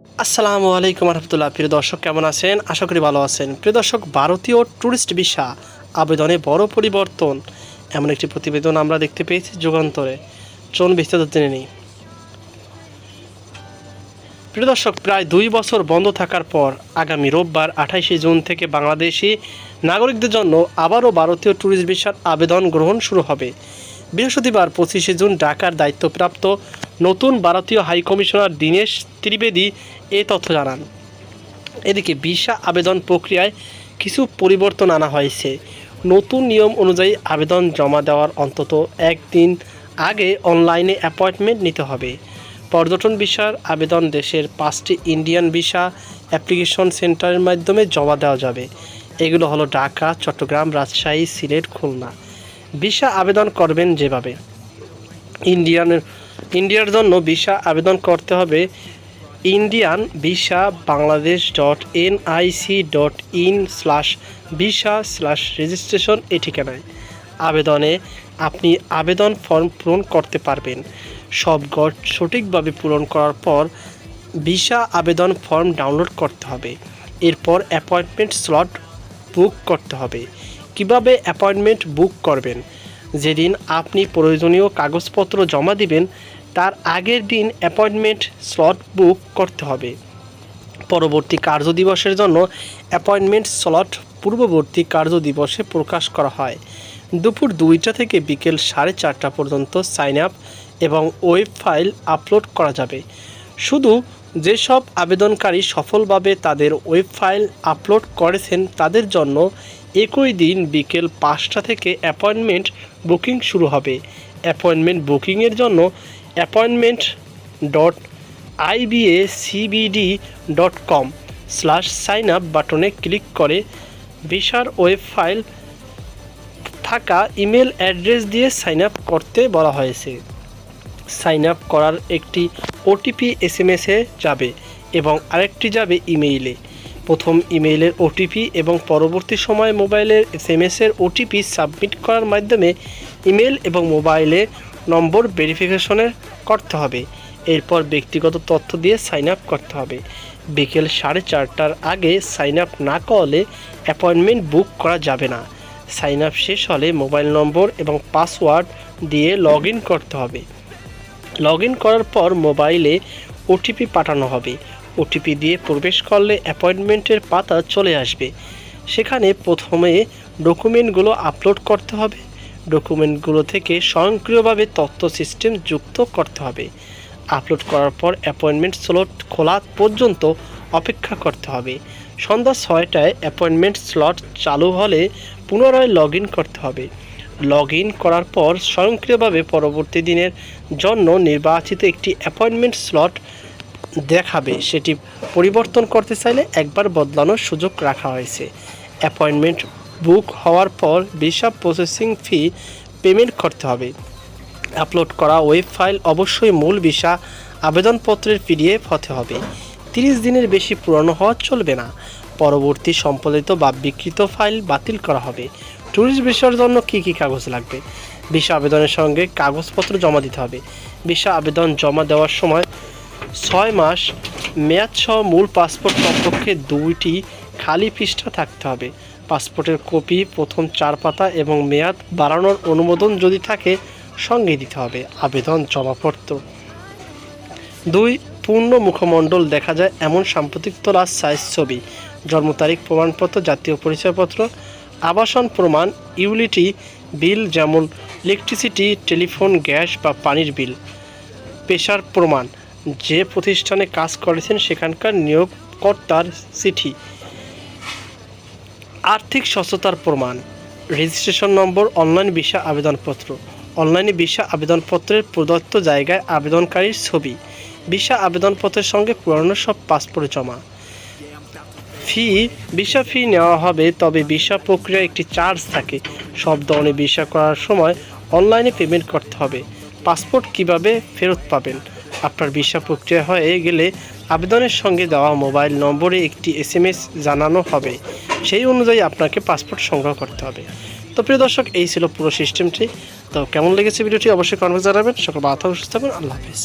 আসসালামু আলাইকুম রহমতুল্লাহ। প্রিয় দর্শক, কেমন আছেন? আশা করি ভালো আছেন। প্রিয় দর্শক, ভারতীয় ট্যুরিস্ট ভিসা আবেদনে বড় পরিবর্তন, এমন একটি প্রতিবেদন আমরা দেখতে পেয়েছি যুগান্তরে। চলুন বিস্তারিত জেনে নিই। প্রিয় দর্শক, প্রায় 2 বছর বন্ধ থাকার পর আগামী রোববার 28শে জুন থেকে বাংলাদেশি নাগরিকদের জন্য আবারও ভারতীয় ট্যুরিস্ট ভিসার আবেদন গ্রহণ শুরু হবে। বৃহস্পতিবার 25শে জুন ঢাকার দায়িত্বপ্রাপ্ত নতুন ভারতীয় হাইকমিশনার দীনেশ ত্রিবেদী এ তথ্য জানান। এদিকে ভিসা আবেদন প্রক্রিয়ায় কিছু পরিবর্তন আনা হয়েছে। নতুন নিয়ম অনুযায়ী আবেদন জমা দেওয়ার অন্তত একদিন আগে অনলাইনে অ্যাপয়েন্টমেন্ট নিতে হবে। পর্যটন ভিসার আবেদন দেশের 5টি ইন্ডিয়ান ভিসা অ্যাপ্লিকেশন সেন্টারের মাধ্যমে জমা দেওয়া যাবে। এগুলো হলো ঢাকা, চট্টগ্রাম, রাজশাহী, সিলেট, খুলনা। ভিসা আবেদন করবেন যেভাবে: ইন্ডিয়ার জন্য ভিসা আবেদন করতে হবে ইন্ডিয়ান ভিসা bangladesh.nic.in/visa/registration এই ঠিকানায়। আবেদনে আপনি আবেদন ফর্ম পূরণ করতে পারবেন। সব সঠিকভাবে পূরণ করার পর ভিসা আবেদন ফর্ম ডাউনলোড করতে হবে। এরপর অ্যাপয়েন্টমেন্ট স্লট বুক করতে হবে। কিভাবে অ্যাপয়েন্টমেন্ট বুক করবেন? যেদিন আপনি প্রয়োজনীয় কাগজপত্র জমা দিবেন তার আগের দিন অ্যাপয়েন্টমেন্ট স্লট বুক করতে হবে। পরবর্তী কার্যদিবসের জন্য অ্যাপয়েন্টমেন্ট স্লট পূর্ববর্তী কার্যদিবসে প্রকাশ করা হয়। দুপুর 2টা থেকে বিকেল 4:30 পর্যন্ত সাইন আপ এবং ওয়েব ফাইল আপলোড করা যাবে। শুধু যেসব আবেদনকারী সফলভাবে তাদের ওয়েব ফাইল আপলোড করেছেন তাদের জন্য একই দিন বিকেল 5টা থেকে অ্যাপয়েন্টমেন্ট বুকিং শুরু হবে। অ্যাপয়েন্টমেন্ট বুকিংয়ের জন্য appointment.ibacbd.com/signup বাটনে ক্লিক করে ভিসার ওয়েব ফাইল থাকা ইমেল অ্যাড্রেস দিয়ে সাইন আপ করতে বলা হয়েছে। সাইন আপ করার একটি ওটিপি এসএমএসে যাবে এবং আরেকটি যাবে ইমেইলে। প্রথম ইমেইলের ওটিপি এবং পরবর্তী সময়ে মোবাইলের এসএমএসের ওটিপি সাবমিট করার মাধ্যমে ইমেল এবং মোবাইলে নম্বর ভেরিফিকেশনের করতে হবে। এরপর ব্যক্তিগত তথ্য দিয়ে সাইন আপ করতে হবে। বিকেল 4:30টার আগে সাইন আপ না করলে অ্যাপয়েন্টমেন্ট বুক করা যাবে না। সাইন আপ শেষ হলে মোবাইল নম্বর এবং পাসওয়ার্ড দিয়ে লগ ইন করতে হবে। লগ ইন করার পর মোবাইলে ওটিপি পাঠানো হবে। ওটিপি দিয়ে প্রবেশ করলে অ্যাপয়েন্টমেন্টের পাতা চলে আসবে। সেখানে প্রথমে ডকুমেন্টগুলো আপলোড করতে হবে। ডকুমেন্টগুলো থেকে স্বয়ংক্রিয়ভাবে তথ্য সিস্টেম যুক্ত করতে হবে। আপলোড করার পর অ্যাপয়েন্টমেন্ট স্লট খোলা পর্যন্ত অপেক্ষা করতে হবে। সন্ধ্যা 6টায় অ্যাপয়েন্টমেন্ট স্লট চালু হলে পুনরায় লগ ইন করতে হবে। লগ ইন করার পর স্বয়ংক্রিয়ভাবে পরবর্তী দিনের জন্য নির্বাচিত একটি অ্যাপয়েন্টমেন্ট স্লট দেখাবে। সেটি পরিবর্তন করতে চাইলে একবার বদলানোর সুযোগ রাখা হয়েছে। অ্যাপয়েন্টমেন্ট বুক হওয়ার পর ভিসা প্রসেসিং ফি পেমেন্ট করতে হবে। আপলোড করা ওয়েব ফাইল অবশ্যই মূল ভিসা আবেদনপত্রের PDF হতে হবে। 30 দিনের বেশি পুরনো হওয়া চলবে না। পরবর্তী সম্পাদিত বা বিকৃত ফাইল বাতিল করা হবে। ট্যুরিস্ট ভিসার জন্য কী কী কাগজ লাগবে? ভিসা আবেদনের সঙ্গে কাগজপত্র জমা দিতে হবে। ভিসা আবেদন জমা দেওয়ার সময় 6 মাস মেয়াদসহ মূল পাসপোর্ট কমপক্ষে 2টি খালি পৃষ্ঠা থাকতে হবে। পাসপোর্টের কপি প্রথম 4 পাতা এবং মেয়াদ বাড়ানোর অনুমোদন যদি থাকে সঙ্গে দিতে হবে। আবেদন জমাপত্র: 2 পূর্ণ মুখমণ্ডল দেখা যায় এমন সাম্প্রতিক তোলা সাইজ ছবি, জন্ম তারিখ প্রমাণপত্র, জাতীয় পরিচয়পত্র, আবাসন প্রমাণ, ইউটিলিটি বিল যেমন ইলেকট্রিসিটি, টেলিফোন, গ্যাস বা পানির বিল, পেশার প্রমাণ, যে প্রতিষ্ঠানে কাজ করেছেন সেখানকার নিয়োগকর্তার চিঠি, আর্থিক সচ্ছলতার প্রমাণ, রেজিস্ট্রেশন নম্বর, অনলাইন ভিসা আবেদনপত্র, অনলাইনে ভিসা আবেদনপত্রের প্রদত্ত জায়গায় আবেদনকারীর ছবি, ভিসা আবেদনপত্রের সঙ্গে পুরানো সব পাসপোর্ট জমা। ভিসা ফি নেওয়া হবে, তবে ভিসা প্রক্রিয়ায় একটি চার্জ থাকে। সব ধরনের ভিসা করার সময় অনলাইনে পেমেন্ট করতে হবে। পাসপোর্ট কিভাবে ফেরত পাবেন? আপনার ভিসা প্রক্রিয়া হয়ে গেলে আবেদনের সঙ্গে দেওয়া মোবাইল নম্বরে একটি SMS জানানো হবে। সেই অনুযায়ী আপনাকে পাসপোর্ট সংগ্রহ করতে হবে। তো প্রিয় দর্শক, এই ছিল পুরো সিস্টেমটি। তো কেমন লেগেছে ভিডিওটি অবশ্যই কমেন্টে জানাবেন। সকল ভালো থাকুন, সুস্থ থাকুন। আল্লাহ হাফেজ।